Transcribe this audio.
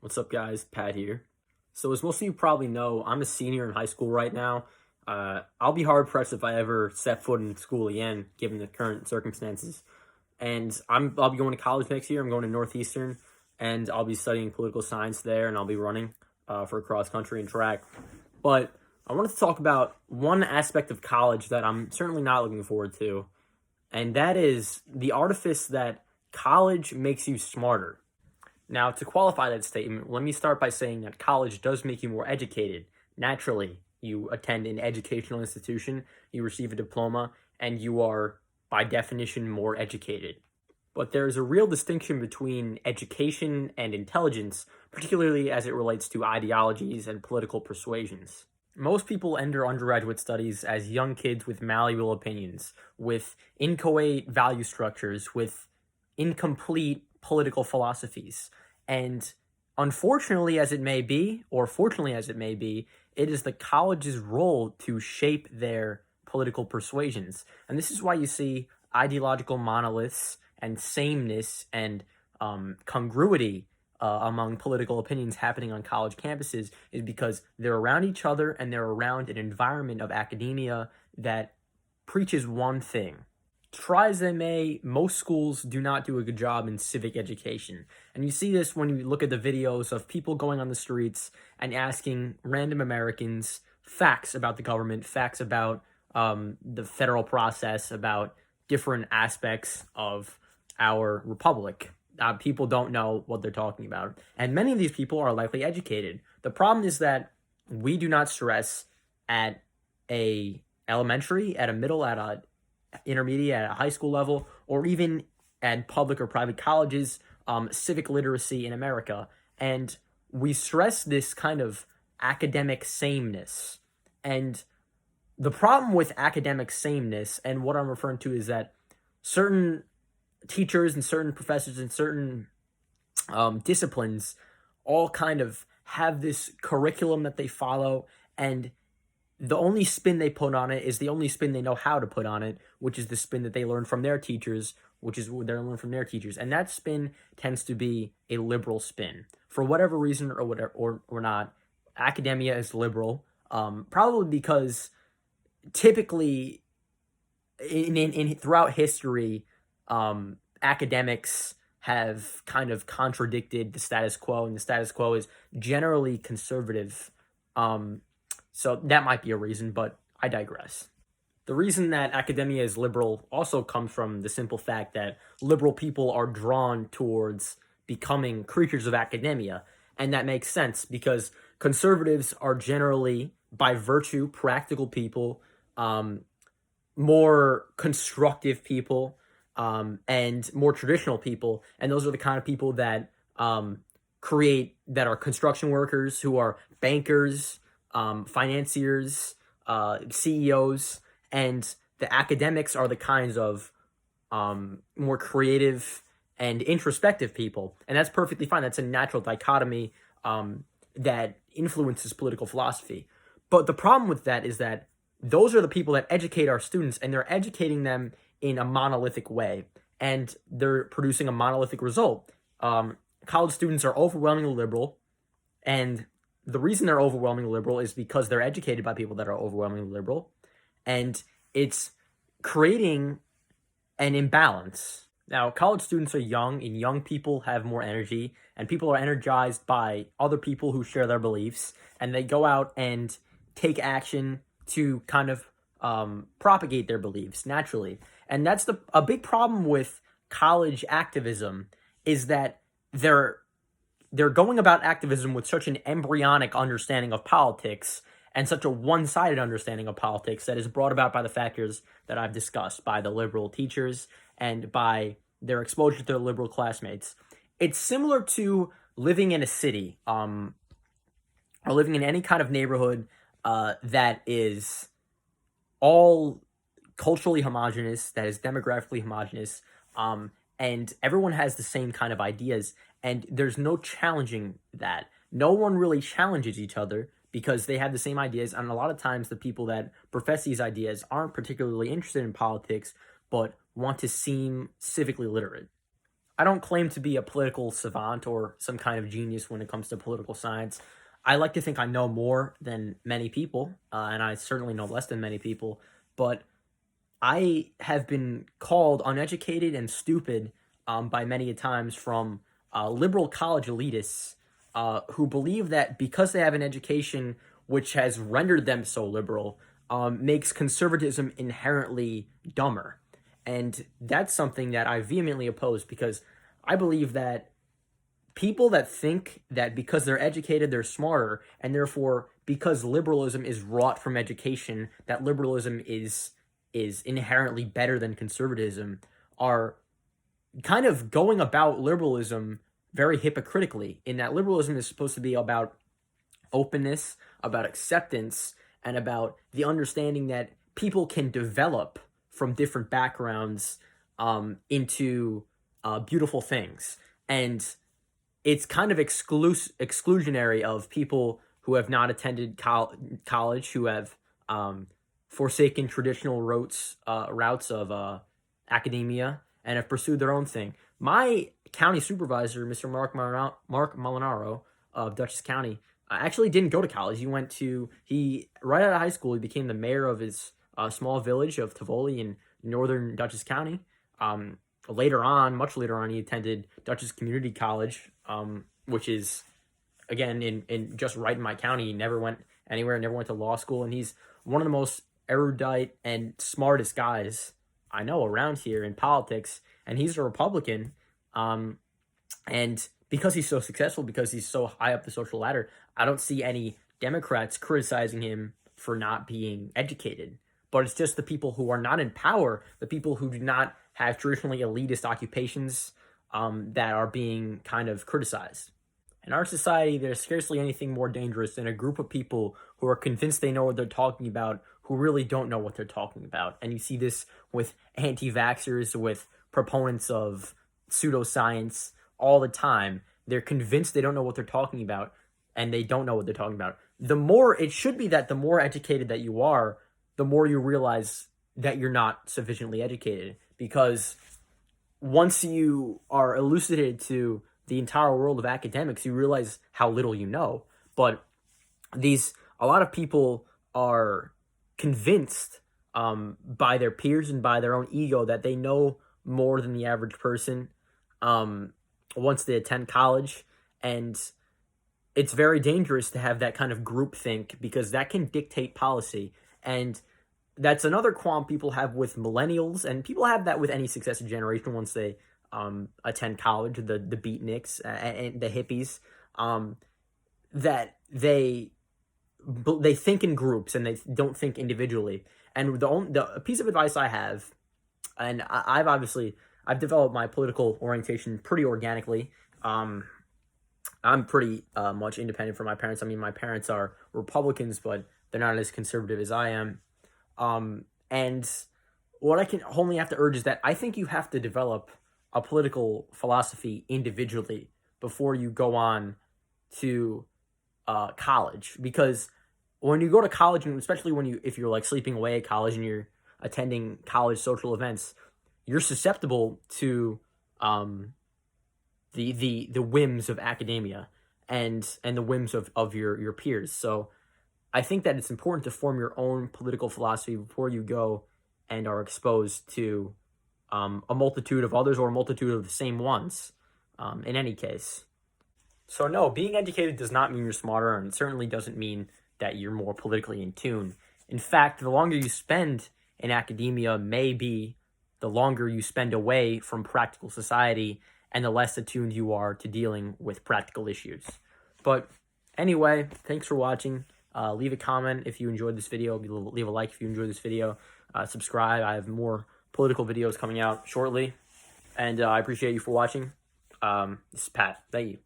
What's up, guys? Pat here. So, as most of you probably know, I'm a senior in high school right now. I'll be hard pressed if I ever set foot in school again, given the current circumstances. And I'll be going to college next year. I'm going to Northeastern, and I'll be studying political science there, and I'll be running for cross country and track. But I wanted to talk about one aspect of college that I'm certainly not looking forward to, and that is the artifice that college makes you smarter. Now, to qualify that statement, let me start by saying that college does make you more educated. Naturally, you attend an educational institution, you receive a diploma, and you are, by definition, more educated. But there's a real distinction between education and intelligence, particularly as it relates to ideologies and political persuasions. Most people enter undergraduate studies as young kids with malleable opinions, with inchoate value structures, with incomplete political philosophies. And unfortunately, as it may be, or fortunately as it may be, it is the college's role to shape their political persuasions. And this is why you see ideological monoliths and sameness and congruity among political opinions happening on college campuses, is because they're around each other and they're around an environment of academia that preaches one thing. Try as they may, most schools do not do a good job in civic education. And you see this when you look at the videos of people going on the streets and asking random Americans facts about the government, facts about the federal process, about different aspects of our republic. People don't know what they're talking about. And many of these people are likely educated. The problem is that we do not stress at a elementary, at a middle, at a intermediate, at a high school level, or even at public or private colleges, civic literacy in America. And we stress this kind of academic sameness. And the problem with academic sameness, and what I'm referring to, is that certain teachers and certain professors and certain disciplines all kind of have this curriculum that they follow, and the only spin they put on it is the only spin they know how to put on it, which is the spin that they learn from their teachers, which is what they learn from their teachers. And that spin tends to be a liberal spin. For whatever reason or whatever or not, academia is liberal, probably because typically in throughout history, academics have kind of contradicted the status quo, and the status quo is generally conservative. So that might be a reason, but I digress. The reason that academia is liberal also comes from the simple fact that liberal people are drawn towards becoming creatures of academia. And that makes sense because conservatives are generally, by virtue, practical people, more constructive people, and more traditional people. And those are the kind of people that that are construction workers, who are bankers, financiers, CEOs, and the academics are the kinds of more creative and introspective people. And that's perfectly fine. That's a natural dichotomy that influences political philosophy. But the problem with that is that those are the people that educate our students, and they're educating them in a monolithic way, and they're producing a monolithic result. College students are overwhelmingly liberal, and the reason they're overwhelmingly liberal is because they're educated by people that are overwhelmingly liberal, and it's creating an imbalance. Now, college students are young, and young people have more energy, and people are energized by other people who share their beliefs, and they go out and take action to kind of propagate their beliefs naturally. And that's a big problem with college activism, is that they're going about activism with such an embryonic understanding of politics and such a one-sided understanding of politics that is brought about by the factors that I've discussed, by the liberal teachers and by their exposure to their liberal classmates. It's similar to living in a city, or living in any kind of neighborhood that is all culturally homogenous, that is demographically homogenous, and everyone has the same kind of ideas, and there's no challenging that. No one really challenges each other because they have the same ideas, and a lot of times the people that profess these ideas aren't particularly interested in politics, but want to seem civically literate. I don't claim to be a political savant or some kind of genius when it comes to political science. I like to think I know more than many people, and I certainly know less than many people, but I have been called uneducated and stupid by many a times from liberal college elitists who believe that because they have an education which has rendered them so liberal, makes conservatism inherently dumber. And that's something that I vehemently oppose because I believe that people that think that because they're educated, they're smarter, and therefore, because liberalism is wrought from education, that liberalism is inherently better than conservatism, are kind of going about liberalism very hypocritically, in that liberalism is supposed to be about openness, about acceptance, and about the understanding that people can develop from different backgrounds into beautiful things. And it's kind of exclusionary of people who have not attended college, who have forsaken traditional routes of academia, and have pursued their own thing. My county supervisor, Mr. Mark Molinaro of Dutchess County, actually didn't go to college. He right out of high school, he became the mayor of his small village of Tivoli in northern Dutchess County. Later on, much later on, he attended Dutchess Community College, which is, again, in just right in my county. He never went anywhere, never went to law school, and he's one of the most erudite and smartest guys I know around here in politics, and he's a Republican. And because he's so successful, because he's so high up the social ladder, I don't see any Democrats criticizing him for not being educated. But it's just the people who are not in power, the people who do not have traditionally elitist occupations, that are being kind of criticized. In our society, there's scarcely anything more dangerous than a group of people who are convinced they know what they're talking about, who really don't know what they're talking about. And you see this with anti-vaxxers, with proponents of pseudoscience all the time. They're convinced they don't know what they're talking about, and they don't know what they're talking about. It should be that the more educated that you are, the more you realize that you're not sufficiently educated. Because once you are elucidated to the entire world of academics, you realize how little you know. But a lot of people are convinced by their peers and by their own ego that they know more than the average person once they attend college. And it's very dangerous to have that kind of groupthink, because that can dictate policy. And that's another qualm people have with millennials, and people have that with any successive generation once they attend college, the beatniks and the hippies, that they think in groups and they don't think individually. And the piece of advice I have, and I've developed my political orientation pretty organically. I'm pretty much independent from my parents. I mean, my parents are Republicans, but they're not as conservative as I am. And what I can only have to urge is that I think you have to develop a political philosophy individually before you go on to college. Because when you go to college, and especially if you're like sleeping away at college and you're attending college social events, you're susceptible to the whims of academia and the whims of your peers. So I think that it's important to form your own political philosophy before you go and are exposed to a multitude of others, or a multitude of the same ones, in any case. So no, being educated does not mean you're smarter, and it certainly doesn't mean that you're more politically in tune. In fact, the longer you spend in academia may be the longer you spend away from practical society, and the less attuned you are to dealing with practical issues. But anyway, thanks for watching. Leave a comment if you enjoyed this video. Leave a like if you enjoyed this video. Subscribe. I have more political videos coming out shortly. And I appreciate you for watching. This is Pat. Thank you.